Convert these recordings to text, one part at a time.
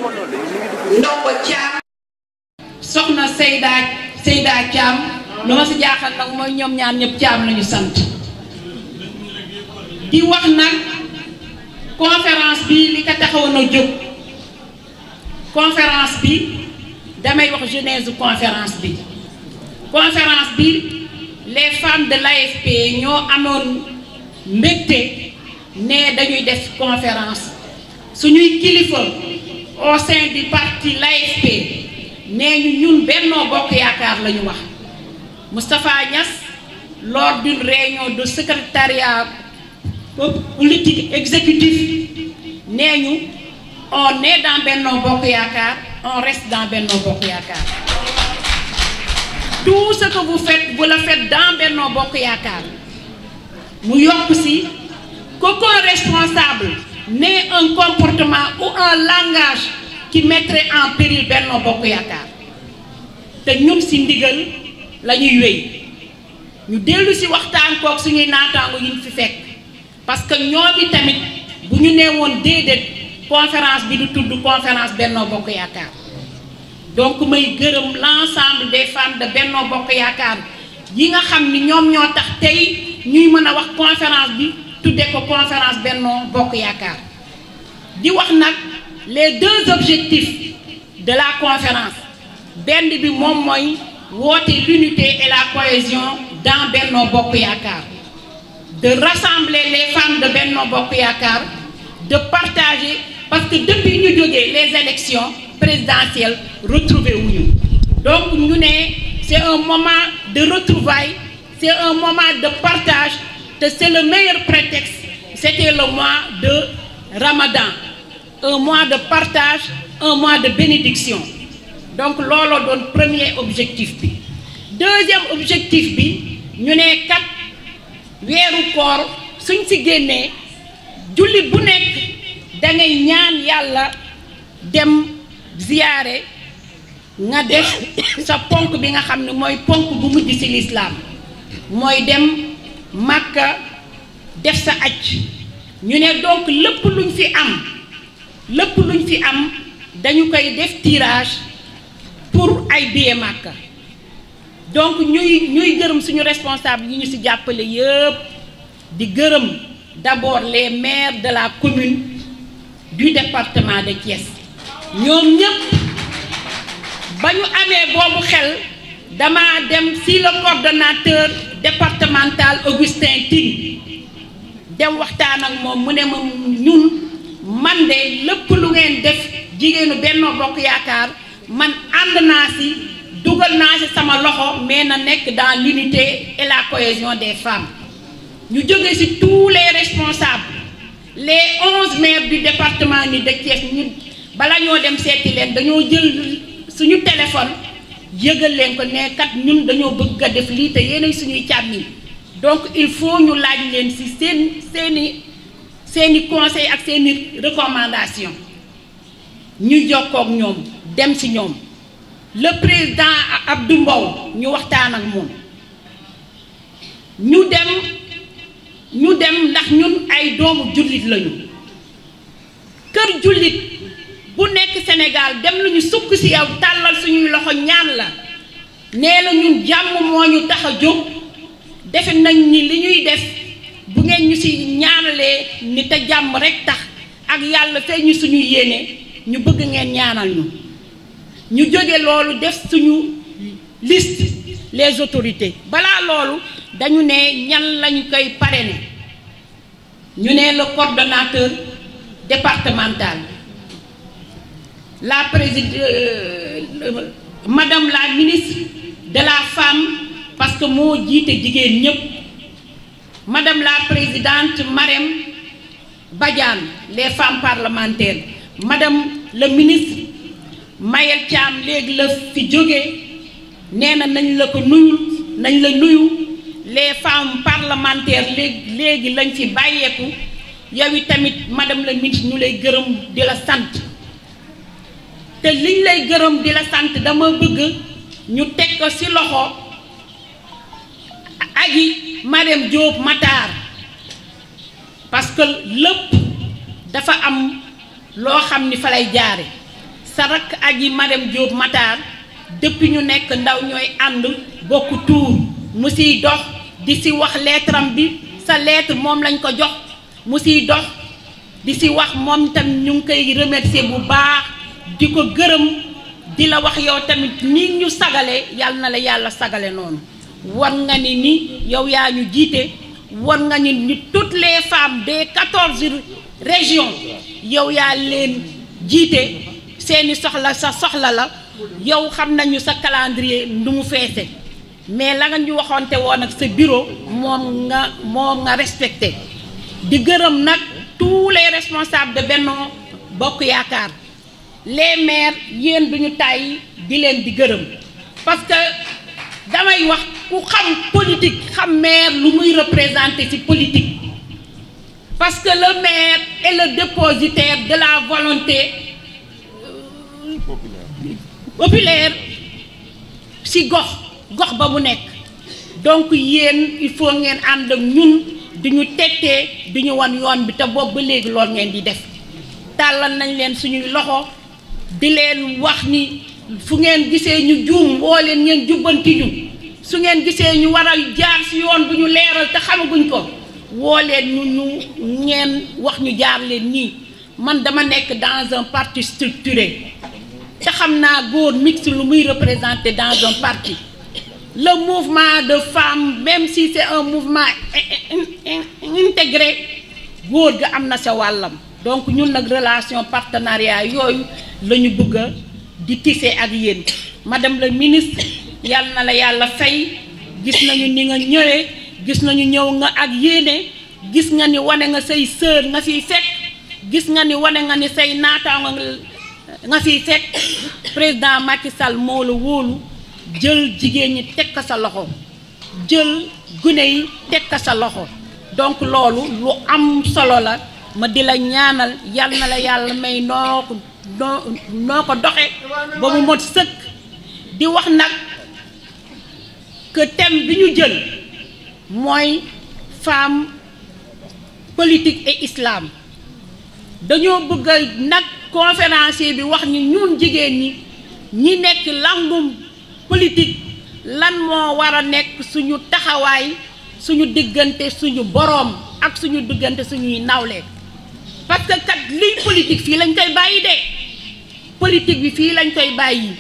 Ndongo Thiam soxna Seyda Thiam lu ma si jaaxal nag mooy ñoom ñaar ñëpp Thiam lañu sant di wax nag conférence bi li ko taxawoon a jóg conférence bi damay wax genèse conférence bi les femmes de l'AFP ñoo amoon mbégte ne dañuy def conférence suñuy kilifa au sein du parti l'AFP nee ñu ñun Benno Bokk Yaakaar la ñu wax Moustapha Niass lors d'une réunion de secrétariat politique exécutif nee ñu on est dans Benno Bokk Yaakaar on reste dans Benno Bokk Yaakaar tout ce que vous faites vous le faites dans Benno Bokk Yaakaar mu yokk si qu'aucun responsable n'ait un comportement ou un langage qui mettrait en péril Benno Bokk Yaakaar te ñun si ndigal la ñuy wéy ñu dellu si waxtaan kook suñuy naataango yi ñu fi fekk parce que ñoom i tamit bu ñu nee woon déedéet conférence bi du tudd conférence Benno Bokk Yaakaar donc may gërëm l'ensemble des femmes de Benno Bokk Yaakaar yi nga xam ni ñoom ñoo tax tey ñuy mën a wax conférence bi tudde ko conférence Benno Bokk Yaakaar di wax nag les deux objectifs de la conférence benn bi moom mooy woote l'unité et la cohésion dans Benno Bokk Yaakaar de rassembler les femmes de Benno Bokk Yaakaar de partager parce que depuis ñu jógee les élections présidentielles retrouvé wuñu donc ñu ne c'est un moment de retrouvailles c'est un moment de partage te c'est le meilleur prétexte c'était le mois de Ramadan un mois de partage un mois de bénédiction donc looloo doon premier objectif bi deuxième objectif bi ñu ne kat weeru koor suñ ci génnee jullit bu nekk da ngay ñaan yàlla dem ziyaare nga def sa ponk bi nga xam ne mooy ponk bu mujj ci lislaam mooy dem Makka def sa aj ñu ne donc lépp luñ fi am dañu koy def tirage pour ay billet Makka donc ñuy gërëm suñu responsable yi ñu ci jàppale yëpp di gërëm d'abord les maires de la commune du département de Thiès ñoom ñëpp ba ñu amee boobu xel dama dem si le coordonnateur départemental Augustin Tine dem waxtaan ak moom mu ne ma ñun man de lépp lu ngeen def jigéenu Benno Bokk Yaakaar man ànd naa si dugal naa si sama loxo mais na nekk dans l'unité et la cohésion des femmes ñu jóge si tous les responsables les 11 maires du département ni de Thiès ñu bala ñoo dem seeti leen dañoo jël suñu téléphone yëgal leen ko ne kat ñun dañoo bëgg a def lii te yéenay suñuy càmmiñ donc il faut ñu laaj leen si seeni conseil ak seeni recommandation ñu jokkook ñoom dem si ñoom le président Abdou Mbow ñu waxtaan ak moom ñu dem ndax ñun ay doomu jullit lañu kër jullit bu nekk Sénégal dem nañu sukk ci yow tàllal suñuy loxo ñaan la nee na ñun jàmm moo ñu tax a jóg defe nañ ni li ñuy def bu ngeen ñu ci ñaanalee ni te jàmm rekk tax ak yàlla fay ñu suñu yéene ñu bëgg ngeen ñaanal ñu jóge loolu def suñu liste les autorités balaa loolu dañu ne ñan lañu koy parrainer ñu ne le coordonnateur départemental la madame la ministre de la femme parce que moo jiite jigéen ñëpp madame la présidente Marème Badiane les femmes parlementaires madame le ministre Mayel Thiam léegi la fi jóge nee na nañ la nuyu les femmes parlementaires léegi lañ fi bàyyeeku yow i tamit madame la ministre ñu lay gërëm di la sant te liñ lay gërëm di la sant dama bëgg ñu teg ko ci loxo aji Marème Diop Matar parce que lépp dafa am loo xam ni fa lay jaare sa rakk aji Marème Diop Matar depuis ñu nekk ndaw ñooy ànd bokk tuur mu siy dox di si wax lettre am bi sa lettre moom lañ ko jox mu siy dox di si wax moom tam ñu ngi koy remercier bu baax di ko gërëm di la wax yow tamit ni ñu sagale yàlla na la yàlla sagale noonu war nga ni yow yaa ñu jiite war nga ni toutes les femmes des 14 régions yow yaa leen jiite seeni soxla sa soxla la yow xam nañu sa calendrier nu mu feese mais la nga ñu waxoonte woon ak sa bureau moom nga respecté di gërëm nag tous les responsables de Benno Bokk Yaakaar les maires yéen duñu tàyyi di leen di gërëm parce que damay wax ku xam politique xam maire lu muy représenter ci politique parce que le maire est le dépositaire de la volonté populaire ci gox ba mu nekk donc yéen il faut ngeen ànd ak ñun di ñu tettee di ñu wan yoon bi te boobu ba léegi lool ngeen di def tàllal nañ leen suñuy loxo di leen wax ni fu ngeen gisee ñu juum woo leen ngeen jubbanti ñu su ngeen gisee ñu war a jaar ci yoon bu ñu leeral te xamaguñ ko woo leen ñu ngeen wax ñu jaar leen nii man dama nekk dans un parti structuré te xam naa góor mixte lu muy représenter dans un parti le mouvement de femmes même si c'est un mouvement intégré góor ga am na sa wàllam donc ñun nag relation partenariat yooyu la ñu bëgg a di tisser ak yéen madame la ministre yàlla na la yàlla fay gis nañu ni nga ñëwee gis nañu ñëw nga ak yéene gis nga ni wane nga say sœur nga fiy fekk gis nga ni wane nga ni say naataango nga fiy fekk président Macky Sall moo la wóolu jël jigéen ñi teg ko sa loxo jël gune yi teg ko sa loxo donc loolu lu am solo la ma di la ñaanal yal na la yàlla may noo ko doxe ba mu mot sëkk di wax nag que thème bi ñu jël mooy femme politique et islam dañoo bëgg a nag conférencier bi wax ni ñun jigéen ñi nekk langum politique lan moo war a nekk suñu taxawaay suñu diggante suñu boroom ak suñu diggante suñuy nawle parce que kat liy politique fii lañ koy bàyyi de politique bi fii lañ koy bàyyi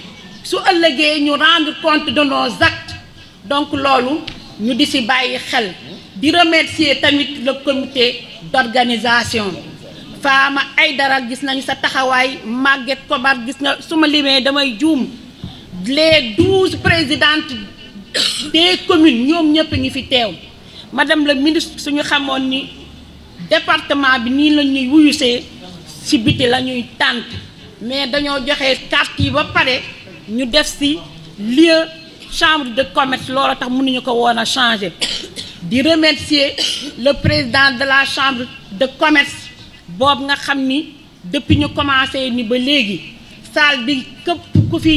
su ëllëgee ñu rendre compte de nos actes donc loolu ñu di ci bàyyi xel di remercier tamit le comité d'organisation Fama Aïdara gis nañu sa taxawaay Maguette Kobar gis nga su ma limee damay juum les 12 présidentes des communes ñoom ñëpp ngi fi teew madame la ministre suñu xamoon ni département bi nii la ñuy wuyusee ci biti la ñuy tànt mais dañoo joxe carte yi ba pare ñu def ci lieu chambre de commerce loolu tax mënuñu ko woon a changer di remercier le président de la chambre de commerce boobu nga xam ni depuis ñu commencé ni ba léegi salle bi këpp ku fi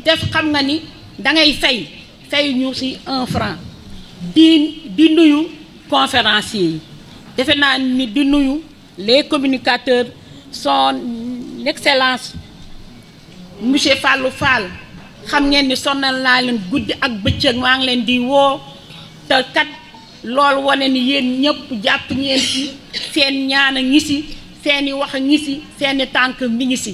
def xam nga ni dangay fay ñu ci 1 franc di nuyu conférenciers yi defe naa ni di nuyu les communicateurs son excellence monsieur Fallou Fall xam ngeen ni sonnal naa leen guddi ak bëccëg maa ngi leen di woo te kat loolu wane ni yéen ñëpp jàpp ngeen ci seen ñaan a ngi ci seeni wax a ngi ci seeni tànk mi ngi ci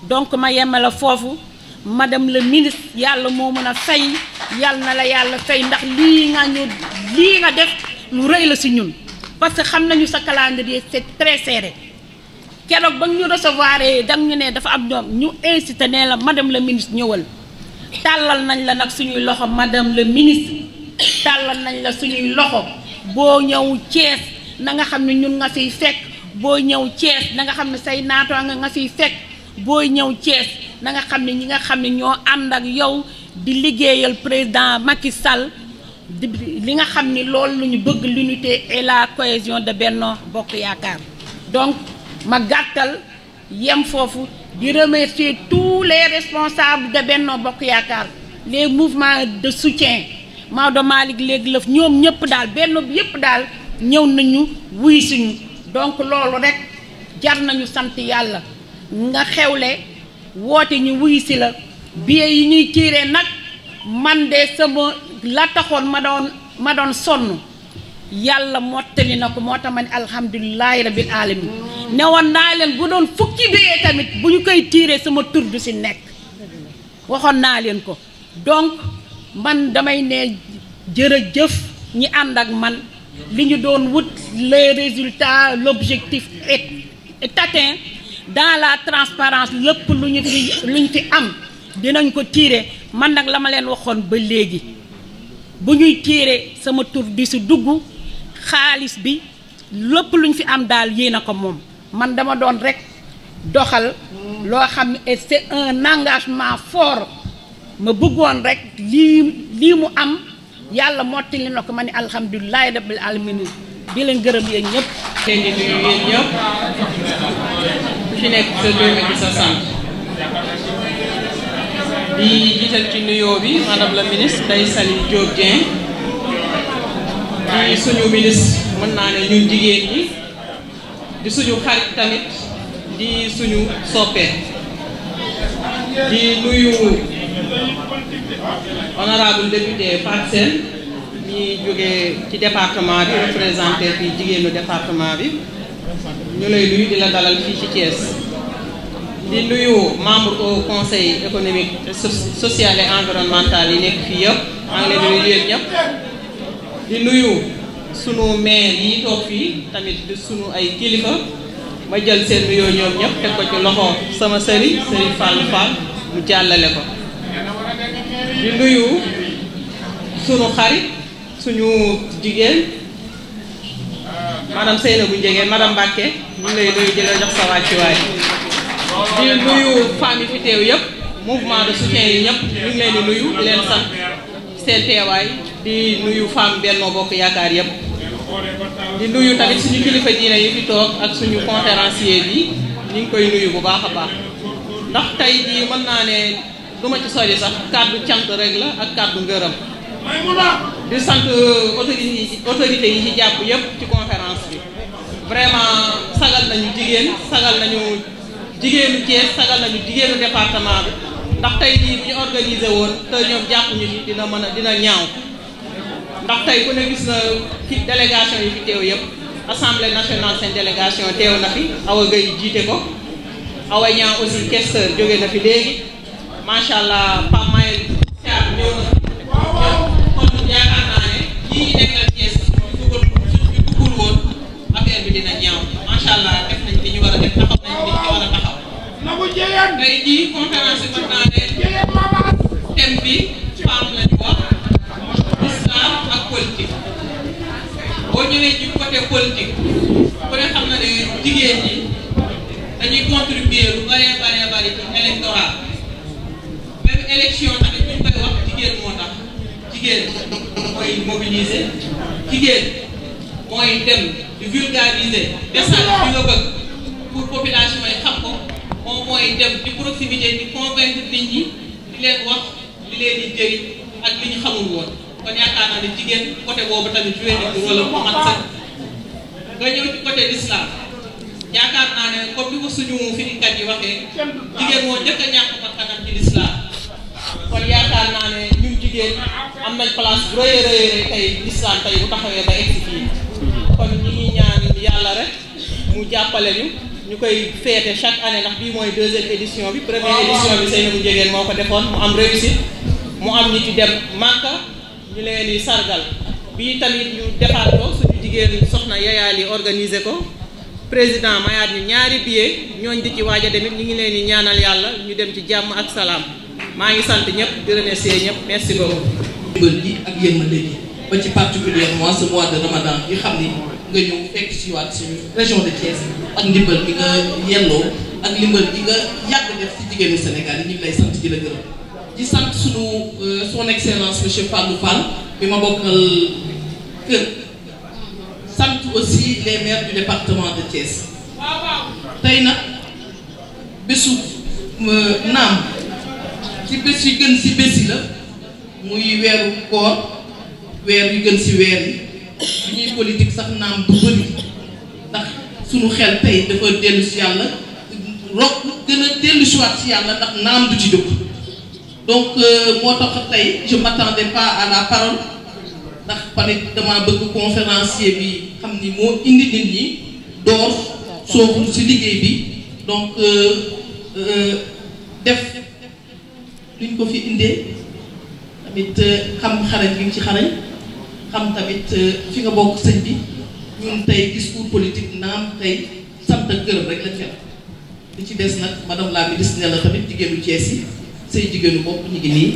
donc ma yemale foofu madame le ministre yàlla moo mën a fay yàlla na la yàlla fay ndax lii nga def lu rëy la ci ñun parce que xam nañu sa calendrier c'est très serré keroog ba ñu recevoir dang ñu ne dafa am ñoom ñu incité ne la madame le ministre ñëwal tàllal nañ la nag suñuy loxo madame le ministre tàllal nañ la suñuy loxo boo ñëw Thiès na nga xam ne ñun nga fiy fekk boo ñëw Thiès na nga xam ne say naatoo nga fiy fekk booy ñëw Thiès na nga xam ne ñi nga xam ne ñoo ànd ak yow di liggéeyal président Macky Sall li nga xam ni loolu lu ñu bëgg l'unité et la cohésion de Benno Bokk Yaakaar donc ma gàttal yem foofu di remercier tous les responsables de Benno Bokk Yaakaar les mouvements de soutien Maodo Malick léegi lëf ñoom ñëpp daal Benno bi yëpp daal ñëw nañu wuy suñu donc loolu rek jar nañu sant yàlla nga xewle woote ñu wuy si la billet yi ñuy tiire nag man de sama la taxoon ma doon sonn yàlla mottali na ko moo tax ma ne alhamdulilahi rabbil alamin ne woon naa leen bu doon fukki billet tamit bu ñu koy tiire sama tur du si nekk waxoon naa leen ko donc man damay ne jërëjëf ñi ànd ak man li ñu doon wut les résultats l'objectif est atteint dans la transparence lépp lu ñu fi am dinañ ko tiire man nag la ma leen waxoon ba léegi bu ñuy tiire sama tur di si dugg xaalis bi lépp lu ñu fi am daal yéen a ko moom man dama doon rek doxal loo xam ne c'est un engagement fort ma bëggoon rek lii mu am yàlla mottali na ko ma ne alhamdulilahi rabbil alamin di leen gërëm yéen ñëpp. te di nuyu yéen ñëpp ku ci nekk sa tur ak sa sant di jiital ci nuyoo bi madame la ministre Ndeye Saly Diop Dieng di suñu ministre mën naa ne ñun jigéen ñi di suñu xarit tamit di suñu soppe di nuyu honorable député Fatou Sène ñi jógee ci département bi représenté fii jigéenu département bi ñu lay nuyu di la dalal fii ci Thiès di nuyu membre au conseil économique social et environnemental yi nekk fii yëpp maa ngi leen di nuyu yéen ñëpp di nuyu sunu maire yi toog fii tamit di sunu ay kilifa ma jël seen nuyoo ñoom ñëpp teg ko ci loxo sama sëriñ Fallou Fall mu jàllale ko di nuyu sunu xarit suñu jigéen madame Seynabou Ndiéguène madame Mbacké ñu ngi lay nuyu di la jox sa wàccuwaay di nuyu femmes yi fi teew yëpp mouvement de soutien yi ñëpp ñu ngi leen di nuyu di leen sant seen teewaay di nuyu femme Benno Bokk Yaakaar yëpp di nuyu tamit suñu kilifa diine yi fi toog ak suñu conférencier bi ñu ngi koy nuyu bu baax a baax ndax tey jii mën naa ne duma ci sori sax kàddu cant rek la ak kàddu ngërëm di sant autorité yi ci jàpp yëpp ci conférence bi vraiment sagal nañu jigéen sagal nañu jigéenu Thiès sagal nañu jigéenu département bi ndax tey jii bu ñu organisé woon te ñoom jàppuñu ci dina ñaaw ndax tey ku ne gis na ci délégation yi fi teew yëpp assemblée nationale seen délégation teew na fi Awa Gueye jiite ko Awa Niang aussi questeur jóge na fi léegi macha allah Pape Mayel Thiam ñëw na fi kon yaakaar naa ne ñii ñu nekkal Thiès suñu duggul woon affaire bi dina ñaaw macha allah def nañ li ñu war a def taxaw nañ li ñu war a taxaw tey jii conférence bi mën naa ne thème bi femme lañu wax islam ak politique boo ñëwee ci côté politique ku ne xam na ne jigéen ñi dañuy contribuer lu bëree bëri ci électorat même élection tamit bu ñu koy wax jigéen moo tax jigéen mooy mobiliser jigéen mooy dem di vulgariser message bi nga bëgg pour population yi xam ko moom mooy dem di proximité di convaincre nit ñi di leen wax li leen di jëriñ ak li ñu xamul woon kon yaakaar naa ne jigéen côté boobu tamit joué na rôle bu mat sax nga ñëw ci côté l'islam yaakaar naa ne comme ni ko suñu firikat yi waxee jigéen moo njëkk a ñàkk bakkanam ci l'islam kon yaakaar naa ne ñun jigéen am nañ place bu rëy a rëy tey l'islam tey bu taxawee ba egsi fii kon ñi ngi ñaan yàlla rek mu jàppale ñu koy féete chaque année ndax bii mooy deuxième édition bi première édition bi Seynabou Ndiéguène moo ko defoon mu am réussite mu am ñi ci dem Màkka ñu leen di sargal bii tamit ñu defaat ko suñu jigéen soxna yayaal yi organiser ko président mayaat ñu ñaari billet ñooñ di ci waaj a demit ñu ngi leen di ñaanal yàlla ñu dem ci jàmm ak salaam maa ngi sant ñëpp di remercier ñëpp merci beaucoup. ndimbal ji ak yërmande ji ba ci particulièrement ce mois de Ramadan yi xam ni nga ñëw fekk si waat suñu région de Thiès ak ndimbal bi nga yelloo ak ndimbal bi nga yàgg def ci jigéenu Sénégal yi ñu ngi lay sant di la gërëm di sant suñu son excellence monsieur Fallou Fall bi ma bokkal kër sant aussi les maires du département de Thiès tey nag bésu naam ci bés yu gën si bés yi la muy weeru koor weer yu gën si weer yi bi ñuy politique sax naam du bëri ndax suñu xel tey dafa dellu si yàlla rok gën a dellu si waat si yàlla ndax naam du ci jóg donc moo tax tey je m'attendais pas à la parole ndax peut-être dama bëgg conférencier bi xam ni moo indi nit ñi door soobu si liggéey bi donc def luñ ko fi indee tamit xam xarañ bi nga ci xarañ xam tamit fi nga bokk sëñ bi ñun tey discours politique naam tey sant ak gërëm rek lañ fekk li ci des nag madame la ministre ne la tamit jigéenu Thiès yi say jigéenu bopp ñu ngi nii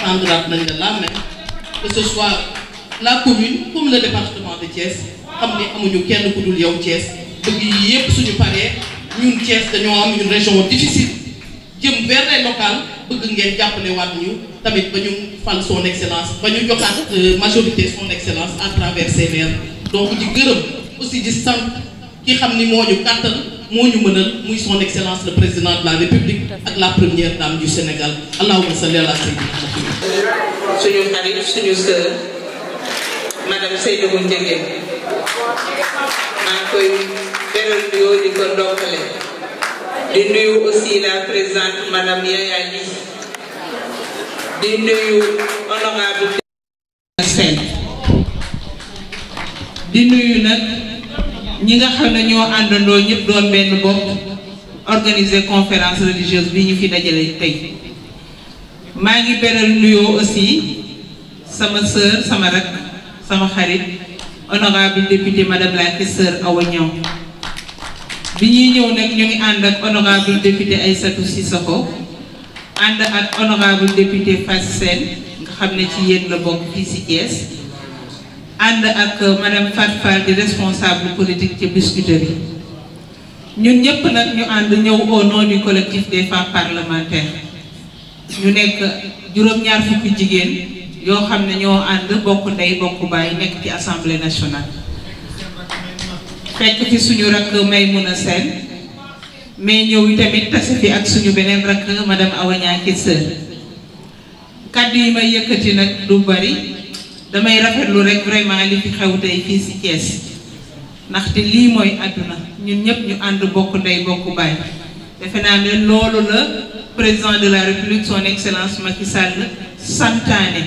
tendraat nañ la la main que ce soit la commune comme le département de Thiès xam ni amuñu kenn ku dul yow Thiès bëgg yi yëpp suñu paree ñun Thiès dañoo am une région difficile jëm vers les locales bëgg ngeen jàppale waat ñu tamit ba ñu fal son excellence ba ñu joxaat majorité son excellence à travers ces maires donc di gërëm aussi di sant ki xam ni moo ñu kàttan moo ñu mënal muy son excellence le président de la république ak la première dame du Sénégal allahumma salli ala sayyidina suñu xarit suñu sœur madame Seynabou Ndiéguène maa ngi koy beral nuyoo di ko ndokkale di nuyu aussi la présidente madame Yaya Ly di nuyu honorable Sène di nuyu nag ñi nga xam ne ñoo àndandoo ñëpp doon benn bopp organiser conférence religieuse bi ñu fi dajale tey maa ngi beral nuyoo aussi sama sœur sama rak sama xarit honorable député madame la sœur Awa Niang bi ñuy ñëw nag ñu ngi ànd ak honorable député Aïssatou Sissoko ànd ak honorable député Fass Sène nga xam ne ci yéen la bokk fii si Thiès ànd ak madame Fat Fall di responsable politique ci Biscuiterie ñun ñëpp nag ñu ànd ñëw au nom du collectif des femmes parlementaires ñu nekk juróom-ñaar fukki jigéen yoo xam ne ñoo ànd bokk ndey bokk baay nekk ci assemblée nationale fekk fi suñu rakk Maymouna Sène mais ñëw tamit tase fi ak suñu beneen rakk madame Awa Niang ki sœur kàddu yi may yëkkati nag du bari damay rafetlu rek vraiment li fi xew tey fii si Thiès ndaxte lii mooy àdduna ñun ñëpp ñu ànd bokk ndey bokk baay defe naa ne loolu la président de la république son excellence Macky Sall santaane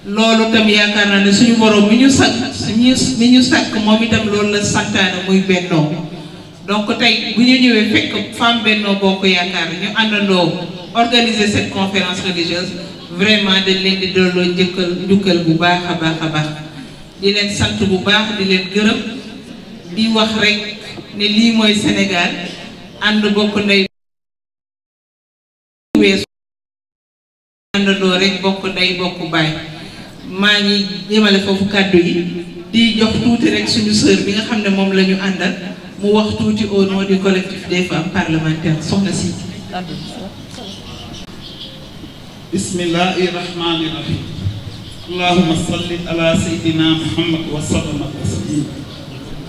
loolu tam yaakaar naa ne suñu borom mi ñu sàkk moom itam loolu la santaane muy bennoo donc tey bu ñu ñëwee fekk femme Benno Bokk Yaakaar ñu àndandoo organiser cette conférence religieuse vraiment dañ leen di dooloo njukkal bu baax a baax a baax di leen sant bu baax di leen gërëm di wax rek ne lii mooy Sénégal ànd bokk ndey weesu àndandoo rek bokk ndey bokk baay maa ngi yemale foofu kàddu yi di jox tuuti rek suñu sœur bi nga xam ne moom la ñu àndal mu wax tuuti au nom du collectif des femmes parlementaires soxna si. bismillahi rahmani rahim allahumma salli ala sayyidina muhammad wa sallam taslim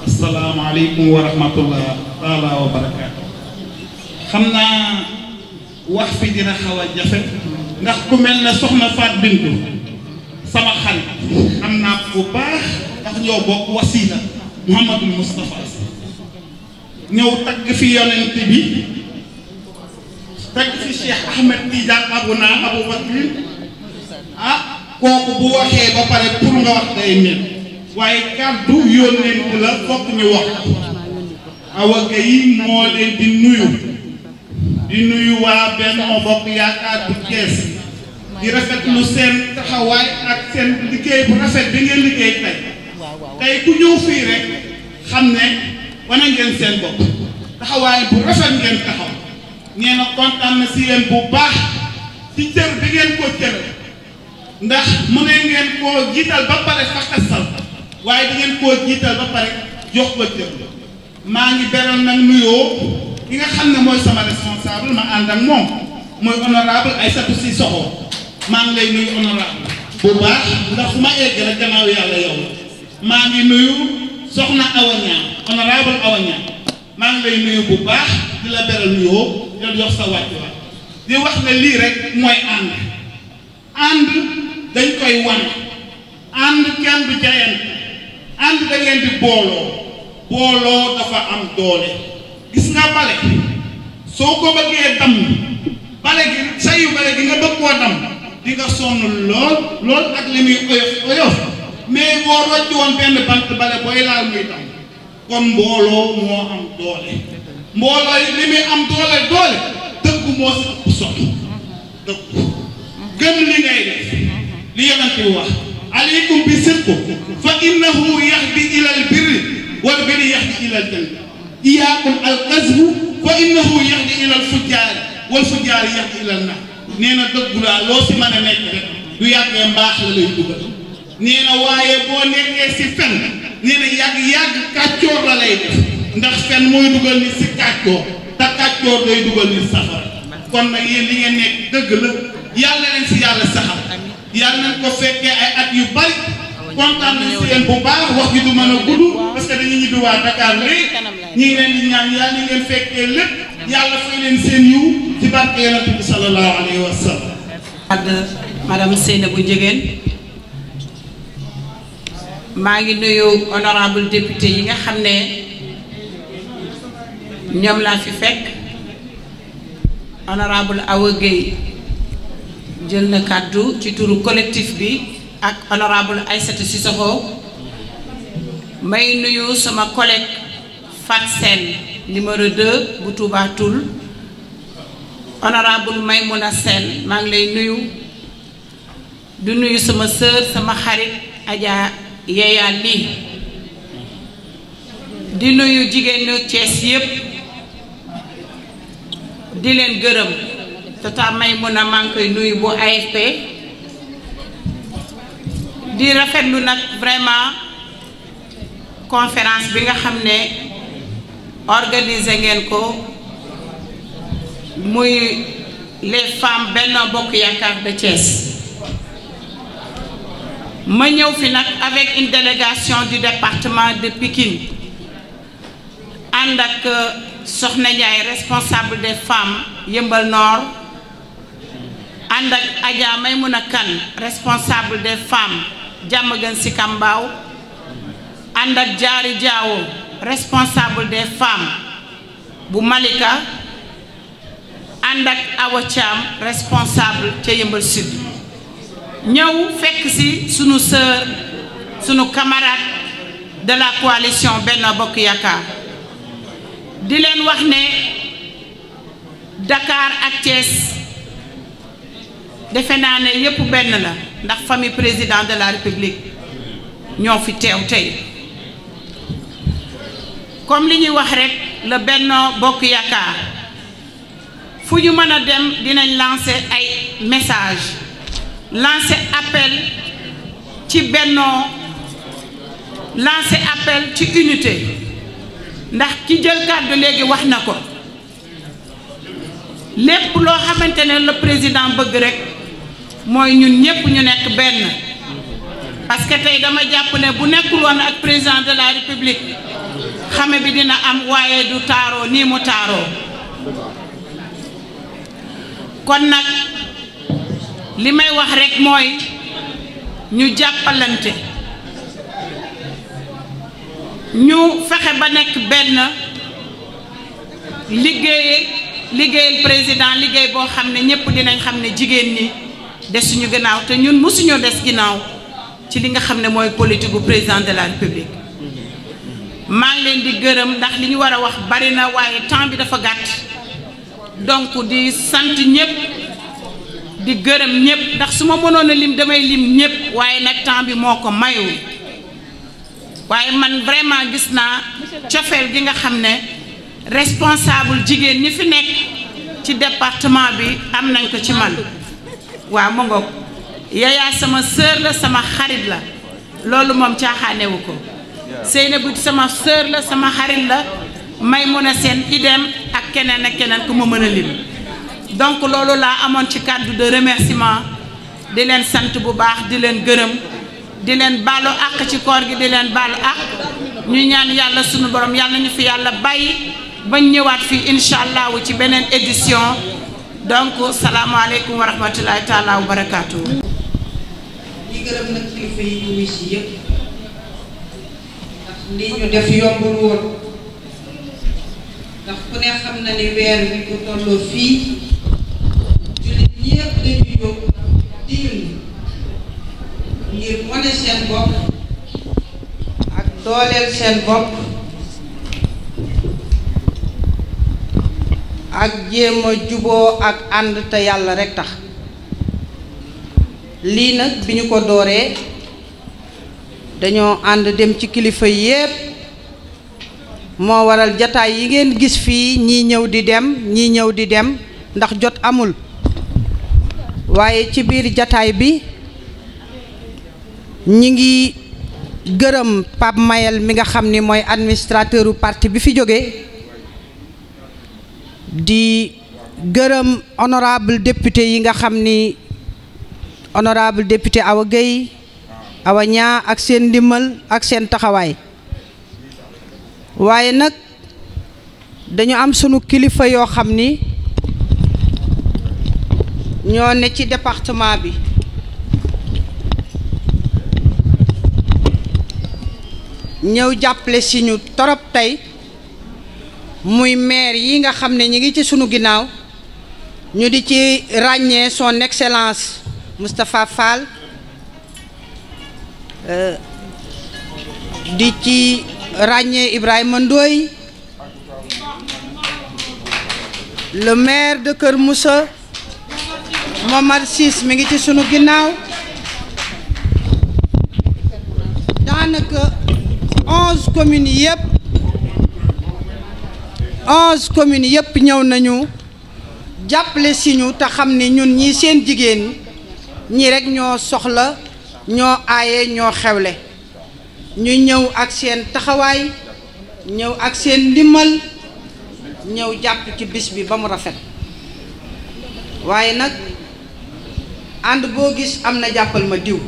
assalaamu aleykum wa rahmatullah taala wa barakaatu xam naa wax fi dina xaw a jafe ndax ku mel ne soxna Faat Bintu sama xarit xam naa bu baax ndax ñoo bokk wasiila Muhammadul Mustafa ñëw tagg fi yonent bi tagg fi Cheikh Ahmed Tidiane Abouna Aboubacry kooku bu waxee ba pare pour nga wax day mel waaye kàddu yónnent la fokk ñu wax Awa Gueye moo leen di nuyu waa Benno Bokk Yaakaar bu Thiès di rafetlu seen taxawaay ak seen liggéey bu rafet bi ngeen liggéey tey ku ñëw fii rek xam ne wane ngeen seen bopp taxawaay bu rafet ngeen taxaw nee na kontaan na si yéen bu baax ci cër bi ngeen ko cër ndax mu ne ngeen koo jiital ba pare fakasal waaye da ngeen koo jiital ba pare jox ko cër maa ngi beral nag nuyoo ki nga xam ne mooy sama responsable ma ànd ak moom mooy honorable Aïssatou Sissoko maa ngi lay nuyu honorable bu baax ndax fu ma egg rek gannaaw yàlla yow maa ngi nuyu soxna Awa Niang honorable Awa Niang maa ngi lay nuyu bu baax di la beral nuyoo di jox sa wàccuwaay di wax ne lii rek mooy ànd dañ koy wane ànd kenn du jayante ànd da ngeen di booloo dafa am doole gis nga bale soo ko bëggee dam bale gi sayu bale gi nga bëgg koo dam di nga sonn lool ak li muy oyof mais boo rocc woon benn bant bale booy laal muy dam kon mbooloo moo am doole mbooloo yi li muy am doole dëggu moo si ëpp solo dëggu gëm li ngay def li yonent bi wax aleykum bi sidqi fa innahu yahdi ila al birri wal birri yahdi ila al janna iyaakum al kazbu fa innahu yahdi ila al fujjaar wal fujjaar yahdi ila al nar nee na dëggu laa loo si mën a nekk rek du yàggee mbaax la lay dugal nee na waaye boo nekkee si fen nee na yàgg kàccoor la lay def ndax fen mooy dugal nit si kàccoor te kàccoor day dugal nit safara kon nag yéen li ngeen nekk dëgg la yàlla leen si yàlla saxal yàlla nañ ko fekkee ay at yu bari kontaan nañ si yéen bu baax wax ji du mën a gudd parce que dañuy ñibbi waa Dakar léegi ñu ngi leen di ñaan yàlla ni ngeen fekkee lépp yàlla fay leen seen yiw ci barke yonent bi sallallahu alayhi wa sallam. madame Seynabou Ndiéguène maa ngi nuyu honorable député yi nga xam ne ñoom laa fi fekk honorable Awa Gueye jël na kàddu ci turu collectif bi ak honorable Aïssatou Cissokho may nuyu sama collègue Fat Sène numéro 2 bu Touba Toul honorable Maymouna Sène maa ngi lay nuyu du nuyu sama sœur sama xarit Adja Yeya Ly di nuyu jigéenu Thiès yépp di leen gërëm tata Maymouna maa ngi koy nuyu bu AFP di rafetlu nag vraiment conférence bi nga xam ne organiser ngeen ko muy les femmes Benno Bokk Yaakaar de Thiès ma ñëw fi nag avec une délégation du département de Pikine ànd ak Soxna Ndiaye responsable des femmes Yeumbeul Nord ànd ak Adja Maymouna Kane responsable des femmes Diamaguène Sicap Mbao ànd ak Diary Diawo responsable des femmes bu Malika ànd ak Awa Thiam responsable ca Yeumbeul Sud ñëw fekk ci sunu sœur sunu camarade de la coalition Benno Bokk Yaakaar di leen wax ne Dakar ak Thiès defe naa ne yépp benn la ndax famille président de la République ñoo fi teew tey comme li ñuy wax rek le Benno Bokk Yaakaar fu ñu mën a dem dinañ lancer ay message lancer appel ci bennoo lancer appel ci unité ndax ki jël kàddu léegi wax na ko lépp loo xamante ne le président bëgg rek mooy ñun ñépp ñu nekk benn parce que tey dama jàpp ne bu nekkul woon ak président de la république xame bi dina am waaye du taaroo nii mu taaroo kon nag li may wax rek mooy ñu jàppalante ñu fexe ba nekk benn liggéeyal président liggéey boo xam ne ñépp dinañ xam ne jigéen ñi desuñu gannaaw te ñun mësuñoo des ginnaaw ci li nga xam ne mooy politique bu président de la république maa ngi leen di gërëm ndax li ñu war a wax bari na waaye temps bi dafa gàtt donc di sant ñépp di gërëm ñépp ndax su ma mënoon a lim damay lim ñépp waaye nag temps bi moo ko mayul waaye man vraiment gis naa cofeel gi nga xam ne responsable jigéen ñi fi nekk ci département bi am nañ ko ci man waaw ma ngoog Yaya sama sœur la sama xarit la loolu moom caaxaanewu ko Seynabou sama sœur la sama xarit la Maymouna Sène idem ak keneen ku ma mën a lim donc loolu laa amoon ci kàddu de remerciement di leen sant bu baax di leen gërëm di leen baalu àq ci koor gi di leen baalu àq ñu ñaan yàlla sunu borom yàlla nañu fi yàlla bàyyi bañ ñëwaat fii incha allah ci beneen édition donc salaamaaleykum wa rahmatulahi taala wa barakaatu. di gërëm nag kilifa yi ñu wis yëpp ndax lii ñu def yombul woon ndax ku ne xam na ni weer wi ko tolloo fii jullit ñëpp dañuy jóg di yëngu ngir wane seen bopp ak dooleel seen bopp ak jéem a juboo ak ànd te yàlla rekk tax lii nag bi ñu ko dooree dañoo ànd dem ci kilifa yépp moo waral jataay yi ngeen gis fii ñii ñëw di dem ndax jot amul waaye ci biir jataay bi ñi ngi gërëm Pape Mayel mi nga xam ni mooy administrateur u parti bi fi jóge di gërëm honorable député yi nga xam ni honorable député Awa Gueye Awa Niang ak seen ndimbal ak seen taxawaay waaye nag dañu am sunu kilifa yoo xam ni ñoo ne ci département bi ñëw jàppale si ñu torop tey muy maire yi nga xam ne ñi ngi ci sunu ginnaaw ñu di ci ràññee son excellence Moustapha Fall di ci ràññee Ibrahima Ndoye le maire de Kër Moussa Momar Ciss mi ngi ci sunu ginnaaw daanaka 11 communes yëpp ñëw nañu jàppale si ñu te xam ne ñun ñii seen jigéen ñi rekk ñoo soxla ñoo aaye ñoo xewle ñu ñëw ak seen taxawaay ñëw ak seen ndimbal ñëw jàpp ci bis bi ba mu rafet waaye nag ànd boo gis am na jàppal ma diw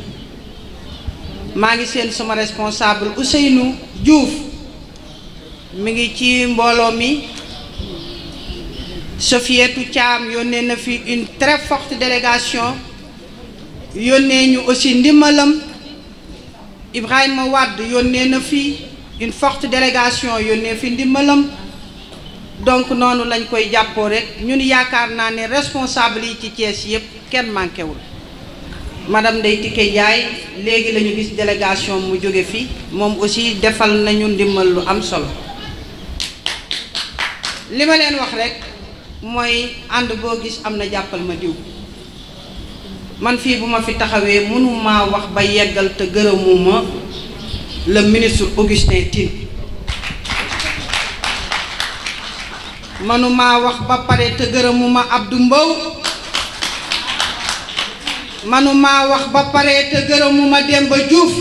maa ngi seen sama responsable Ousseynou Diouf mi ngi ci mbooloo mi Sofietou Thiam yónnee na fi une très forte délégation yónnee ñu aussi ndimbalam Ibrahima Wade yónnee na fi une forte délégation yónnee fi ndimbalam donc noonu lañ koy jàppoo rek ñun yaakaar naa ne responsable yi ci Thiès yëpp kenn manqué wul madame Ndeye Tické Ndiaye léegi la ñu gis délégation mu jóge fi moom aussi defal nañu ndimbal lu am solo li ma leen wax rek mooy ànd boo gis am na jàppal ma diw man fii bu ma fi taxawee mënuma wax ba yeggal te gërëmuma le ministre Augustin Tine mënuma wax ba pare te gërëmuma Abdou Mbow mënuma wax ba pare te gërëmuma Demba Diouf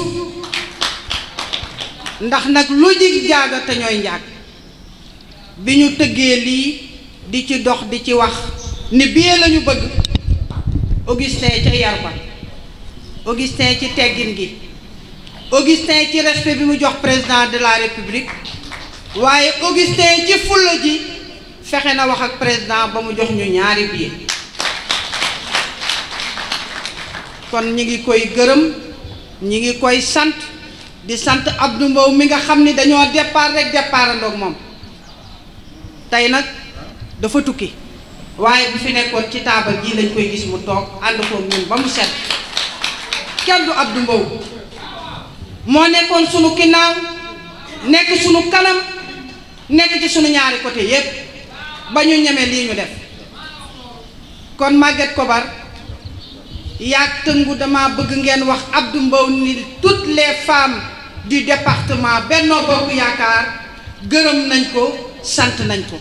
ndax nag lu jig jaaga te ñooy njaag bi ñu tëggee lii di ci dox di ci wax ni bii lañu bëgg Augustin ca yar ba Augustin ci teggin gi Augustin ci respect bi mu jox président de la république waaye Augustin ci fulla ji fexe na wax ak président ba mu jox ñu ñaari billet kon ñi ngi koy gërëm ñi ngi koy sant di sant Abdou Mbow mi nga xam ni dañoo départ rek départandoog moom tey nag dafa tukki waaye bu fi nekkoon ci taabal ji lañ koy gis mu toog ànd koog ñun ba mu set kenn du Abdou Mbow moo nekkoon sunu ginnaaw nekk sunu kanam nekk ci sunu ñaari côté yépp ba ñu ñeme lii ñu def kon Maguette Kobar yaag tëngu dama bëgg ngeen wax Abdou Mbow ni toutes les femmes du département Benno Bokk Yaakaar gërëm nañ ko sant nañ ko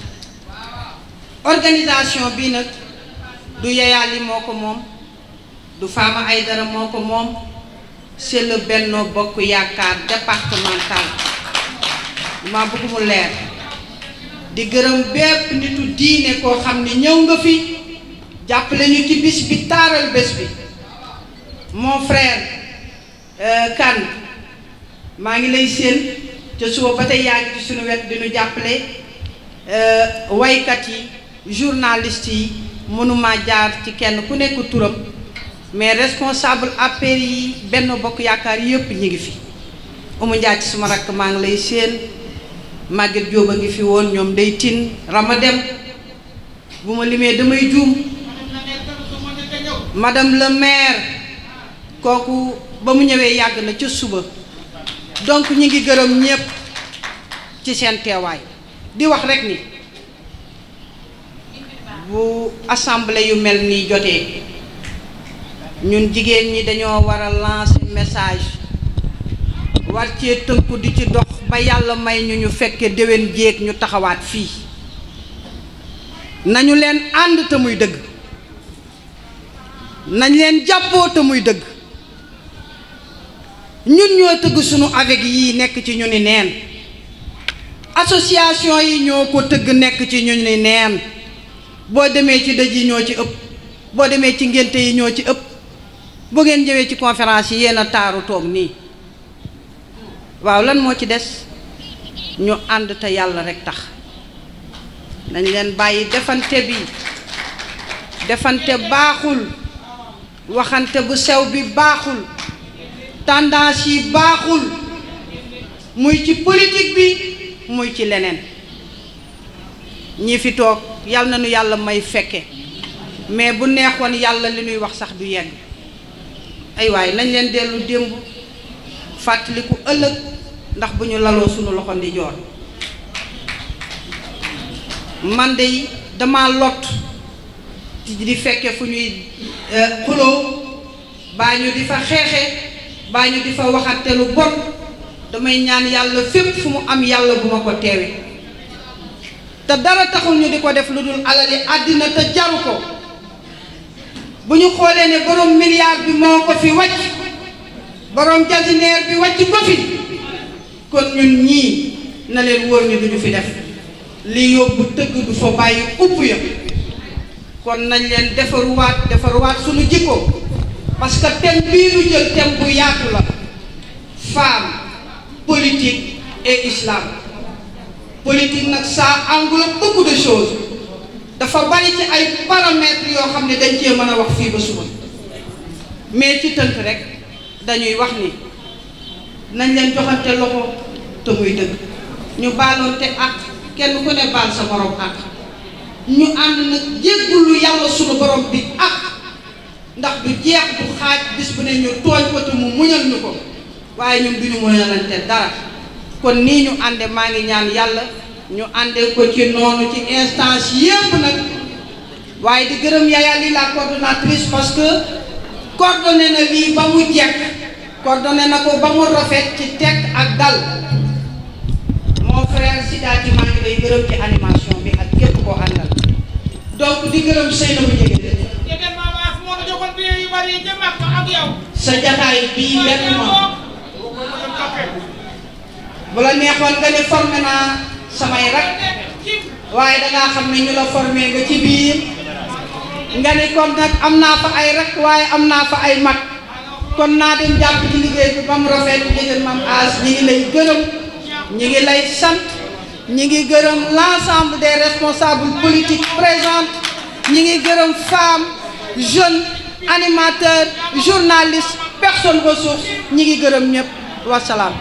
organisation bii nag du Yaya Ly moo ko moom du Fama Aïdara moo ko moom c'est le Benno Bokk Yaakaar départemental ma bëgg mu leer di gërëm bépp nitu diine koo xam ni ñëw nga fi jàppale ñu ci bis bi taaral bés bi mon frère Kane maa ngi lay séen te suba ba tey yaa ngi ci suñu wet di ñu jàppale waykat yi journaliste yi mënuma jaar ci kenn ku nekk turam mais responsable APR yi Benno Bokk Yaakaar yëpp ñi ngi fi Oumou Ndiaye ci suma rakk maa ngi lay séen Maguette Diop a ngi fi woon ñoom day tin Rama Dem bu ma limee damay juum madame le maire kooku ba mu ñëwee yàgg na ca suba donc ñi ngi gërëm ñépp ci seen teewaay di wax rek ni bu assemblée yu mel nii jotee ñun jigéen ñi dañoo war a lancer message war cee tënku di ci dox ba yàlla may ñu fekke déwén jéeg ñu taxawaat fii nañu leen ànd te muy dëgg nañ leen jàppoo te muy dëgg ñun ñoo tëgg sunu avec yii nekk ci ñu ni neen association yi ñoo ko tëgg nekk ci ñu ni neen boo demee ci dëj yi ñoo ci ëpp boo demee ci ngénte yi ñoo ci ëpp bu ngeen ñëwee ci conférence yi yéen a taaru toog nii waaw lan moo ci des ñu ànd te yàlla rekk tax nañ leen bàyyi defante bi defante baaxul waxante bu sew bi baaxul tendance yi baaxul muy ci politique bi muy ci leneen ñi fi toog yàlla na nu yàlla may fekke mais bu neexoon yàlla li nuy wax sax du yegg ay waay nañ leen dellu démb fàttaliku ëllëg ndax bu ñu laloo sunu loxo ndi joor man de dama lot di fekke fu ñuy xuloo baa ñu di fa xeexe baa ñu di fa waxante lu bon damay ñaan yàlla fépp fu mu am yàlla bu ma ko teewe te dara taxul ñu di ko def lu dul alali àddina te jaru ko bu ñu xoolee ne borom milliard bi moo ko fi wàcc borom jasineer bi wàcc ko fi kon ñun ñii na leen wóor ni duñu fi def li yóbbu tëgg du fa bàyyi upp ya kon nañ leen defaruwaat suñu jikko parce que thème bii ñu jël thème bu yaatu la femme politique et islam politique nag ça englobe beaucoup de choses dafa bari ci ay paramètres yoo xam ne dañ cee mën a wax fii ba suba mais ci tënk rek dañuy wax ni nañ leen joxante loxo te muy dëgg ñu baaloonte ak kenn ku ne baal sa borom ak ñu ànd nag jéggulu yàlla sunu borom bi ak ndax du jeex du xaaj bis bu ne ñu tooñ ko te mu muñal ñu ko waaye ñun duñu muñalante dara kon nii ñu ànde maa ngi ñaan yàlla ñu àndee ko ci noonu ci instance yépp nag waaye di gërëm Yaya Ly la coordonnatrice parce que coordonné na lii ba mu jekk coordonné na ko ba mu rafet ci teg ak dal mon frère Sidaati maa ngi lay gërëm ci animation bi ak képp koo àndal donc di gërëm Seynabou Ndiéguène sa jataay bii benn ma bu la neexoon nga ne formé naa samay rak waaye dangaa xam ne ñu la formé nga ci biir nga ne kon nag am naa fa ay rak waaye am naa fa ay mag kon naa dem jàpp ci liggéey bi ba mu rafet jigéen Mame As ñi ngi lay gërëm ñi ngi lay sant ñi ngi gërëm l'ensemble des responsables politiques présents ñi ngi gërëm femmes jeunes animateurs journalistes personnes ressources ñi ngi gërëm ñëpp wasalaam